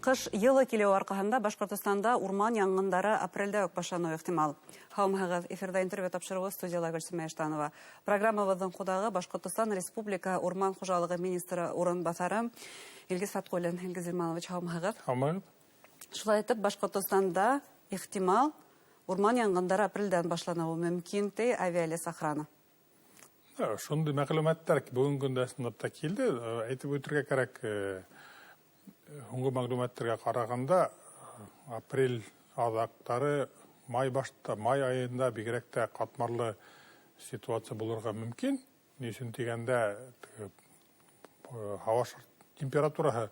Кыш йылы килеу аркаһында Башкортостанда урман янгындары апрельдә үк башлануы ихтимал. Һаумыһыгыз, эфирда интервью тапшыруы студияла Гөлсемә Эштанова. Программабыздың кудагы Башкортостан Республика урман хуҗалыгы министры урынбасары Илгиз Фаткуллин. Илгиз Илманович, һаумыһыгыз. Һаумыгыз. Шулай итеп, Башкортостанда ихтимал урман янгындары апрельдән башлануы мөмкин ди авиалес охрана. Шундай мәгълүматтар бүгенге көндә сынапта килде. Әйтеп үтәргә кирәк, һуңгы мәгълүматларга караганда апрель азактары май айында бигрәк тә катмарлы ситуация булырга мөмкин. Ни өчен дигәндә, һава температураһы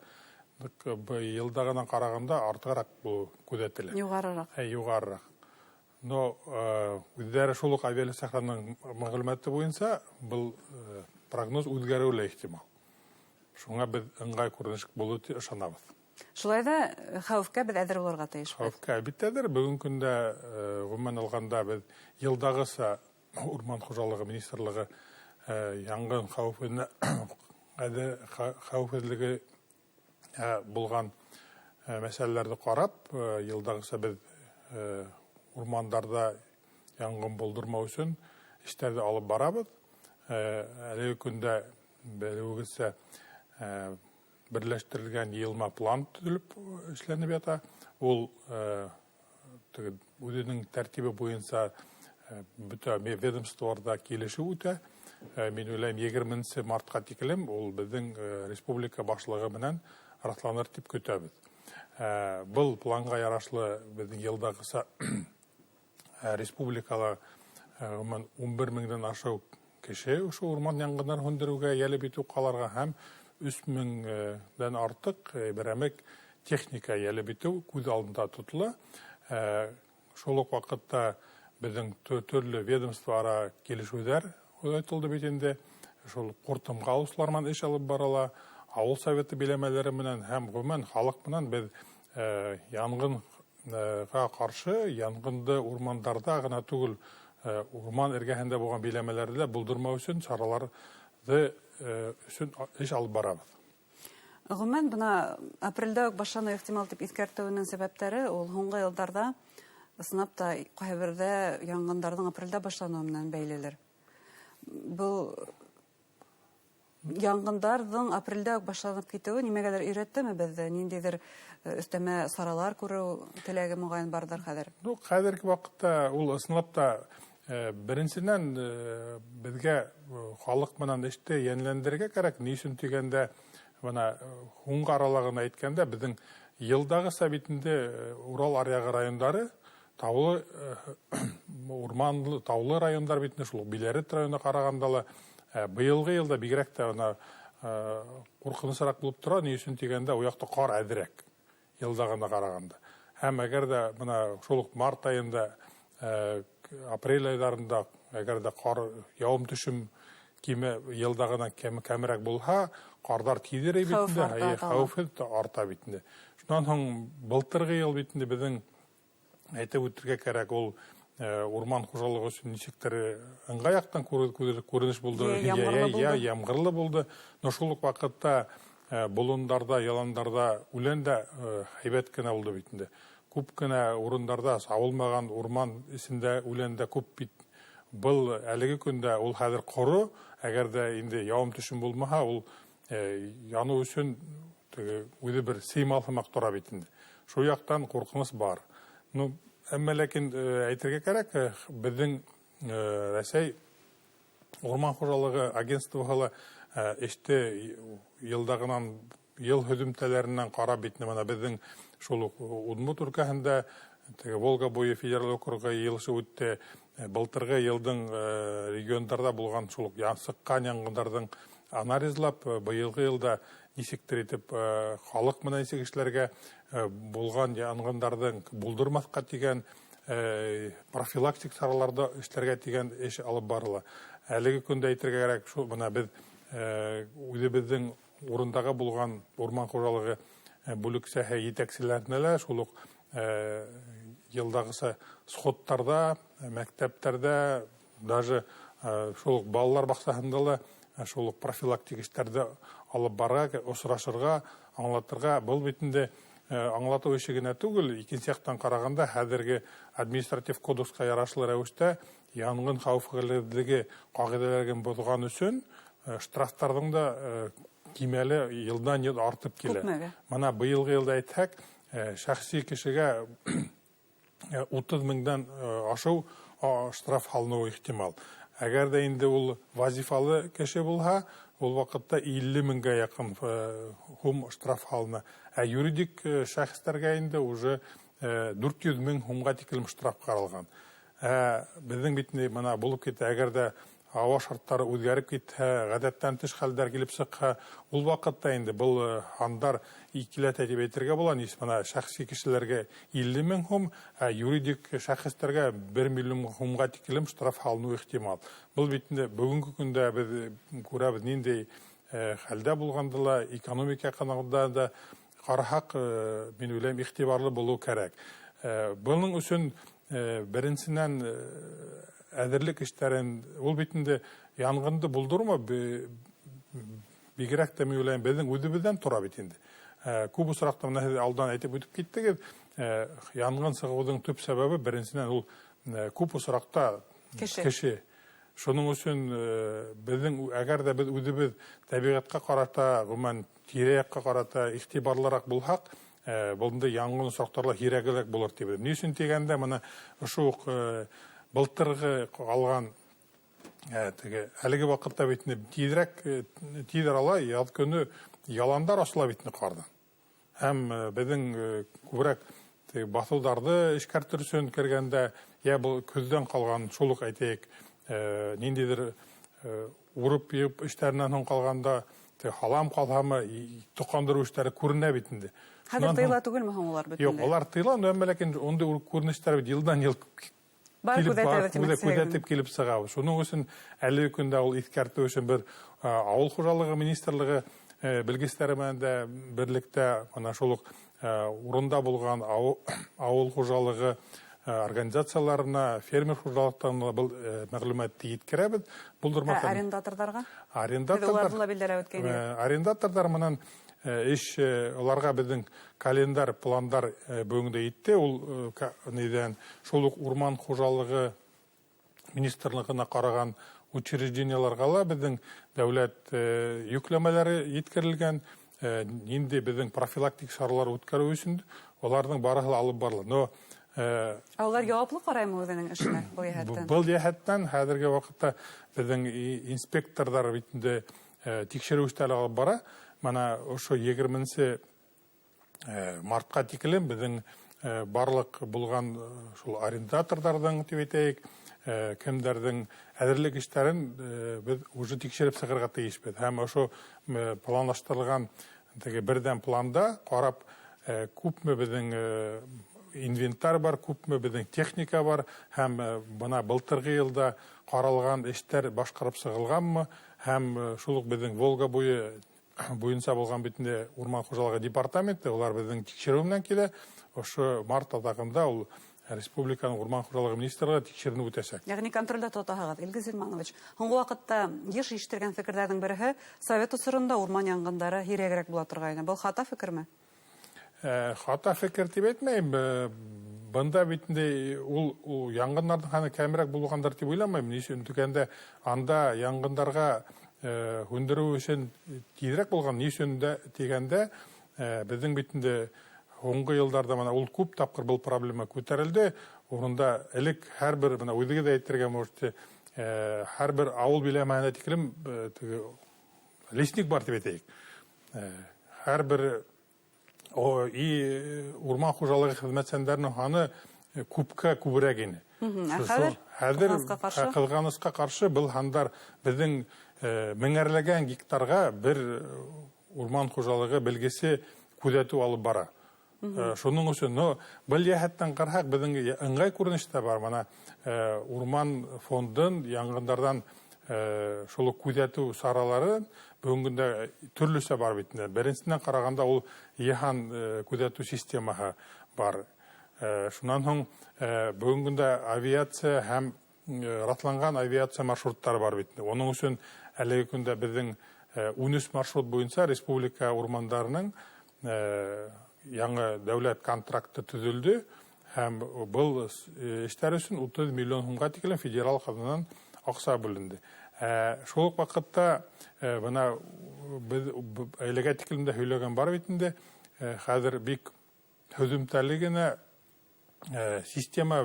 елдагына караганда артыграк бу күзәтелә. Югарырак. Югарырак. Но үздәре шулык авиалес охрананың мәгълүматы буенча был прогноз үзгәрүле ихтимал. Шуңа без ыңгай күренеш булу дип ышанабыз. Шулай да хәвефкә без әзер булырга тиеш. Хәвефкә биттәдер. Бүгенге көндә гомумән алганда без елдагыса урман хуҗалыгы министрлыгы янгын хәвефенә хәвефлеге булган мәсьәләләрне карап, елдагыса без урмандарда янгын булдырмау өчен эшләрне алып барабыз. Әлеге көндә белүгезчә берләштерелгән йылма план төзелеп эшләнеп ята. Ул үзенең тәртибе буенча бүтән ведомстволарда килешү үтә. Мин уйлыйм, 20 мартка тиклем ул безнең республика башлыгы белән расланыр дип көтәбез. Был планга ярашлы безнең елдагыса республикала 11 меңдән ашу кеше ошо урман янгыннарын хөндерүгә ялеп итү каларга һәм 3 меңдән артык берәмек техника ялеп итү күз алдында тотыла. Шул ук вакытта безнең төрле ведомстволара килешүләр үтелде бит инде. Шул куртымга алучылар эш алып барала. Авыл советы биләмәләре менән һәм гомумән халык менән без янгынга каршы, янгынды урмандарда гына түгел, урман эргәһендә булган биләмәләрдә булдырмау өчен чараларды өчен эш алып барабыз. Гомумән бuna апрельдә үк башлану ихтимал дип искәртүенең сәбәпләре ул һуңгы елларда сынапта кайбердә янгыннарның апрельдә башлануы белән бәйлелер. Бу янгыннарның апрельдә үк башланып китүе нимәгәдер өйрәттеме бездә? Ниндидер өстәмә саралар күрү теләге мөгаен бардыр хәзер? Хәзерге вакытта ул ысынлапта беренчедән безгә халык менән эште яньләндерергә кирәк. Ни өчен дигәндә, менә һуңгы аралагын әйткәндә, безнең елдагы сабитендә Урал аръягы райондары, таулы урманлы таулы райондар битне шул Биләрет районына караганда быелгы елда бигрәк тә куркынычрак булып тора. Ни өчен дигәндә, у якта кар әзрәк елдагына караганда. Һәм әгәр дә менә шул март айында, апрель айларында әгәр дә кар явым төшем киме елдагына кәмрәк булса, кардар тидер битендә, хәвеф арта битендә. Шуннан соң былтыргы ел битендә безнең әйтеп үтәргә кирәк, ул урман хуҗалыгы өчен ничектер ыңгаяктан күренеш булды, ямгырлы булды. Но шул ук вакытта болындарда, яландарда үлән дә һәйбәт кенә булды бит инде. Күп кенә урындарда савылмаган урман исендә үлән дә күп бит. Был әлеге көндә ул хәзер коры, әгәр дә инде явым төшем булмаса, ул яну өчен үзе бер сыймал сымак тора бит инде. Шул яктан куркыныч бар. Ну, әмма ләкин әйтергә кирәк, безнең Рәсәй урман хуҗалыгы агентствоһы эште елдагынан ел һөҗүмтәләреннән карап битне, менә безнең шул Удмурт өлкәһендә Волга буе федераль округы елышы үтте. Былтыргы елдың региондарда булган шул сыккан янгыннарның анализлап, быелгы елда ничектер итеп халык менән эшләргә булган янгыннарның булдырмаска дигән профилактик сараларда эшләргә дигән эш алып барыла. Әлеге көндә әйтергә кирәк, шул менә без үзебезнең урындагы булган урман хуҗалыгы бүлекчәһе җитәкчеләренә шул ук елдагысы сходтарда, мәктәптәрдә, даже шул балалар бакчасында шул ук профилактик эшләрдә алып барырга, очрашырга, аңлатырга, был бит инде аңлату ишигине түгел, икенче яктан караганда хәзерге административ кодекска ярашлы рәвештә янгын хәвефлелеге кагыйдәләрен бозган өчен штрафтардың да кимәле елдан ел артып килә. Мына быелгы елда әйтсәк, шәхси кешегә 30 меңдән ашу штраф алынуы ихтимал. Әгәр дә инде ул вазифалы кеше булса, ул вакытта 50 меңгә якын штраф алына. Ә юридик шәхестәргә инде уже 400 мең сумга тиклем штраф каралган. Безнең бит мына булып китә, әгәр дә ава шартлары үзгәреп китһә, гадәттән тыш хәлләр килеп чыкса, ул вакытта инде был хандар икеләт әйтеп әйтергә була, мына шәхси кешеләргә 50 мең сум, ә юридик шәхестәргә 1 миллион сумга тиклем штраф алыну ихтимал. Был бит бүгенге көндә без күрәбез нинди хәлдә булгандыла, экономика каналында да карахак, мин уйлыйм, игътибарлы булу кирәк. Буның өчен беренчедән әзерлек эшләрен, ул бит инде янгынды булдырма, бигрәк тә мин уйлыйм, безнең үзебездән тора бит инде. Күп осракта менә алдан әйтеп үтеп киттек, янгын чыгудың төп сәбәбе беренчедән ул күп осракта кеше. Шуның өчен безнең әгәр дә без үзебез табигатька карата, гомумән тирә-якка карата игътибарлырак булсак, булды янгын осракларга кирәгелек булыр дип. Ни өчен дигәндә, моны шу былтыргы алган әлеге вакытта бит тидер ала, яз көне яландар асыла бит кардан. Һәм безнең күбрәк басылдарды эшкәртер өчен кергәндә, я бу күздән калган шулык әйтәйек, ниндидер урып йып эшләреннән соң калганда халам калһамы, тукандыру эшләре күренә бит инде. Хәзер тыйла түгелме һәм улар бөтенләй? Юк, алар тыйла, ләкин онда күренештәр бит елдан ел күзәтеп килеп чыга. Шуның өчен әлеге көндә ул искәртү өчен бер авыл хуҗалыгы министрлыгы белгечләре белән дә берлектә ана шулык урында булган авыл хуҗалыгы организацияларына, фермер хуҗалыктарына бу мәгълүматты yetkерәбез. Булдырмакта арендаторларга? Арендаторлар менән эш аларга безнең календар, пландар бүгенгә итте. Ул нидән шулык урман хуҗалыгы министрлыгына караган учрежденияларга безнең дәүләт йөкләмәләре yetkерелгән, инде безнең профилактик чаралар үткәрү өчен аларның барыһы алып барыла. Но алар җаваплы караймы үзенең эшенә бу яһәттән? Бу яһәттән хәзерге вакытта безнең инспекторлар бит инде тикшерү эшләре алып бара. Мана ошо 20 мартка тиклем безнең барлык булган шул арендаторлардан дип әйтәйек, кемдәрнең әзерлек эшләрен без уже тикшереп чыгарга тиешбез. Һәм ошо планлаштырылган бердән планда карап, күпме безнең инвентарь бар, күпме безнең техника бар, һәм бына былтыргы елда каралган эшләр башкарып чыгылганмы, һәм шул безнең Волга буенча булган битендә урман хуҗалыгы департаменты, улар безнең тикшерү белән килә. Ошо март атагында ул республиканың урман хуҗалыгы министрлыгы тикшерүне үтәчәк. Ягъни контрольдә тотаһыгыз, Илгиз Илманович. Соңгы вакытта еш ишетелгән фикерләрнең бере Совет усырында урман янгыннары һирәгрәк була торган. Бу хата фикерме? Хата фикер дип әйтмәйм. Бында бит инде ул янгыннардан хәзер кәмрәк булгандыр дип уйламыйм. Ни өчен дигәндә, анда янгыннарга хөндерү өчен тизрәк булган. Ни өчен дигәндә, безнең бит инде соңгы елларда мына ул күп тапкыр бу проблема күтәрелде. Урында элек һәрбер мына үдегә дә әйтергә можете, һәрбер авыл биләмәһенә тиклем лесник бар дип әйтәйек. Һәрбер урман хуҗалыгы хезмәтчәннәренең саны күпкә күбрәк ине. Хәзер кылганыска каршы бу хандар безнең меңәрләгән гектарга бер урман хуҗалыгы белгесе күзәтү алып бара. Шуның өчен, бу яһәттән карасак, безнең ыңгай күренештә бар. Мана урман фондын янгыннардан шул күзәтү саралары бүгенгә төрлесе бар бит. Беренчедән караганда ул яһан күзәтү системаһы бар. Шуннан соң бүгенгә авиация һәм ратланган авиация маршруттары бар бит. Оның өчен әлеге көндә безнең 13 маршрут буенча республика урмандарының яңа дәүләт контракты төзелде һәм был эшләр өчен 30 миллион сумга тикелен федерал казыннан акча бүленде. Шул ук вакытта бына без әлегә тикелен дә һөйләгән бар бит инде, хәзер бик һөзүмтәле генә система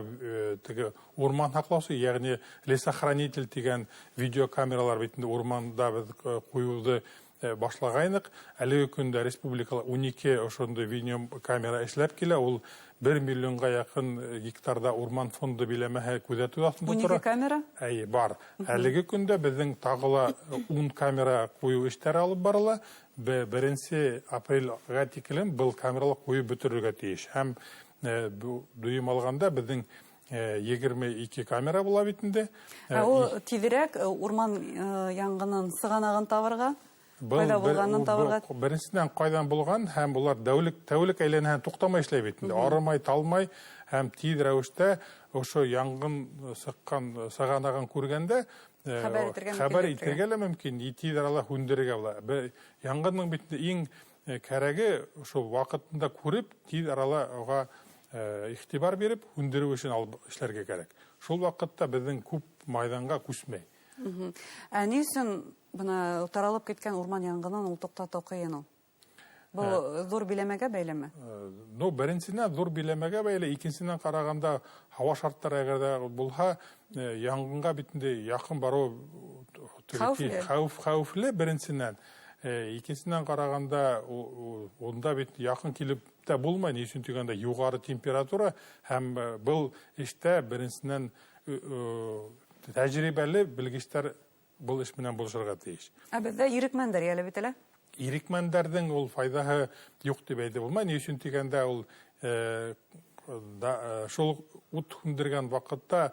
теге урман һаклаусы, ягъни лесохранитель дигән видеокамералар бит инде урманда без куюды башлагайнык. Әлеге көндә республикада 12 ошондой видеокамера эшләп килә. Ул 1 миллионга якын гектарда урман фонды биләмәһе күзәтү астында тора. 12 камера? Әй, бар. Әлеге көндә безнең тагыла 10 камера кую эшләре алып барыла. 1 апрельгә тикелен был камералар кую бетерергә тиеш. Һәм дуйым алганда безнең 22 камера була бит инде. Ул тизрәк урман янгынын сыганагын табырга, кайда булганын табырга. Беренчедән кайдан булган һәм булар тәүлек әйләнәһен туктамай эшләй бит инде. Арымай, талмай һәм тиз рәвештә ошо янгын сыккан сыганагын күргәндә хәбәр итәргә лә мөмкин, тиз арада хүндерергә була. Янгынның бит иң кәрәге шул вакытында күреп, тиз арада ага игътибар биреп, хүндерү өчен алып эшләргә кирәк. Шул вакытта безнең күп майданга күчмәй. Ни өчен бына таралып киткән урман янгынын ул туктату кыен ул? Бу зур биләмәгә бәйлеме? Беренчедән зур биләмәгә бәйле, икенчедән караганда һава шартлары әгәр булса, янгынга бит инде якын бару хәүфле беренчедән. Икенчедән караганда онда бит якын килеп тә булмай, ни өчен дигәндә югары температура һәм был эштә беренчедән тәҗрибәле белгечләр был эш менән булышырга тиеш. Бездә ирекмәндәр яле бит әле. Ирекмәндәрнең ул файдаһы юк дип әйтеп булмай, ни өчен дигәндә ул шул ут хүндергән вакытта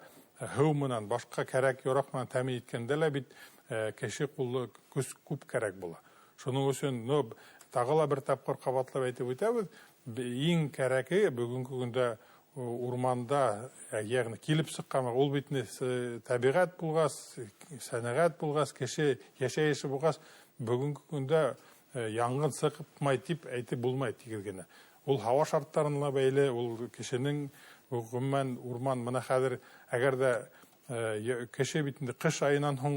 һыу менән башка кәрәк ярак менән тәэмин иткәндә лә бит кеше кулы көч күп кәрәк була. Шуның өчен тагыла бер тапкыр кабатлап әйтеп үтәбез, иң кәрәге бүгенге көндә урманда, ягъни килеп чыккан ул бит табигать булгас, сәнәгать булгас, кеше яшәеше булгас, бүгенге көндә янгын сыкмай дип әйтеп булмай тигезгенә. Ул һава шартларына бәйле, ул кешенең гомумән урман менә хәзер әгәр дә кеше бит инде кыш айынан һуң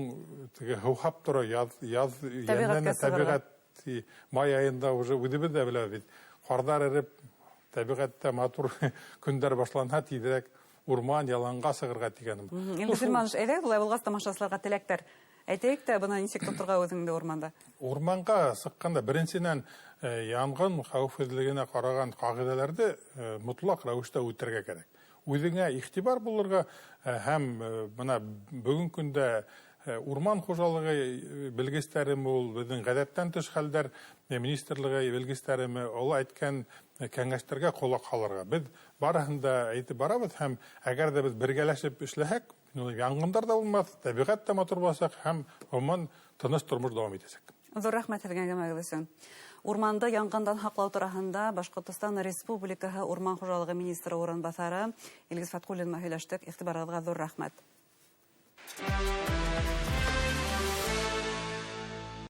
теге һаухап тора, яз яннан табигать май айында уже үдебез дә белә бит. Кардар эреп, табигатьтә матур көндәр башланса, тизрәк урман яланга сыгырга дигәнем. Илгиз Илманович, әйдәгез булай булгас тамашачыларга теләктәр. Әйтәйек тә, бына ничек тотырга үзеңне урманда? Урманга сыкканда беренчедән янгын хәүфсезлегенә караган кагыйдәләрне мутлак рәвештә үтәргә кирәк. Үзеңә игътибар булырга һәм бына бүгенге көндә урман хуҗалыгы белгечләреме, ул безнең гадәттән тыш хәлләр министрлыгы белгечләреме, ул әйткән кәңәшләргә кулак халырга. Без барыһын да әйтеп барабыз һәм әгәр дә без бергәләшеп эшләһәк, янгындар да булмас, табигать та матур булачак һәм гомумән тыныч тормыш дәвам итәчәк. Зур рәхмәт сезгә, Гамәгөл өчен. Урманды янгындан һаклау тураһында Башкортстан Республикаһы урман хуҗалыгы министры урынбасары Илгиз Фаткуллин һөйләштек. Игътибарыгызга зур рәхмәт.